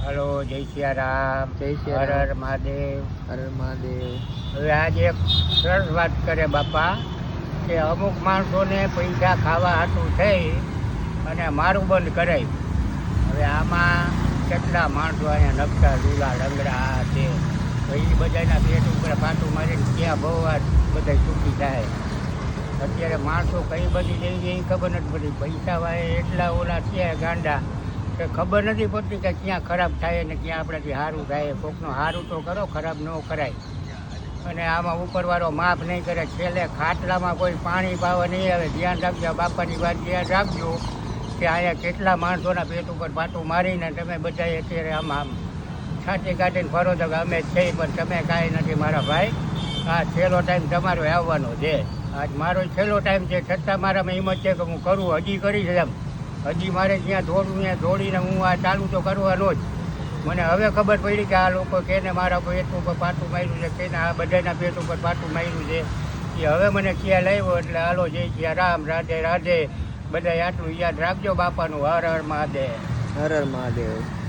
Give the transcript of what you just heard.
Hello, જય સિયારામ. જય હર સિયારામ. હર મહાદેવ. હર હર મહાદેવ. હવે આજે એક સરસ વાત કરે બાપા કે અમુક માણસોને પૈસા ખાવા હાટું થઈ અને મારું બંધ કરાય. હવે આમાં કેટલા માણસો અહીંયા નકશા ઝૂલા લંગડા આ છે, તો એ બધાના પેટ ઉપર પાટું મારીને ક્યાં ભવવા બધા ચૂકી થાય. અત્યારે માણસો કઈ બધી જઈ ગઈ ખબર નથી પડતી. પૈસા વાળે એટલા ઓલા છે ગાંડા કે ખબર નથી પડતી કે ક્યાં ખરાબ થાય ને ક્યાં આપણાથી સારું થાય. કોકનું સારું તો કરો, ખરાબ ન કરાય. અને આમાં ઉપરવાળો માફ નહીં કરે. છેલ્લે ખાટલામાં કોઈ પાણી પાવા નહીં આવે. ધ્યાન રાખજો, બાપાની વાત ધ્યાન રાખજો કે અહીંયા કેટલા માણસોના પેટ ઉપર પાટું મારીને તમે બધા અત્યારે આમ છાતી કાઢીને ફરો તો કે અમે જ છીએ, પણ તમે કાંઈ નથી મારા ભાઈ. આ છેલ્લો ટાઈમ તમારો આવવાનો છે. આજ મારો છેલ્લો ટાઈમ છે, છતાં મારામાં હિંમત છે કે હું કરું, હજી કરીશ એમ. હજી મારે જ્યાં દોડવું ત્યાં દોડીને હું આ ચાલુ તો કરવાનો જ. મને હવે ખબર પડી કે આ લોકો કેને મારા પેટ ઉપર પાટું માર્યું છે, કેને આ બધાના પેટ ઉપર પાટું માર્યું છે, એ હવે મને ખ્યાલ આવ્યો. એટલે હાલો, જય સિયા રામ, રાધે રાધે. બધા આટલું યાદ રાખજો બાપાનું. હર હર મહાદેવ. હર હર મહાદેવ.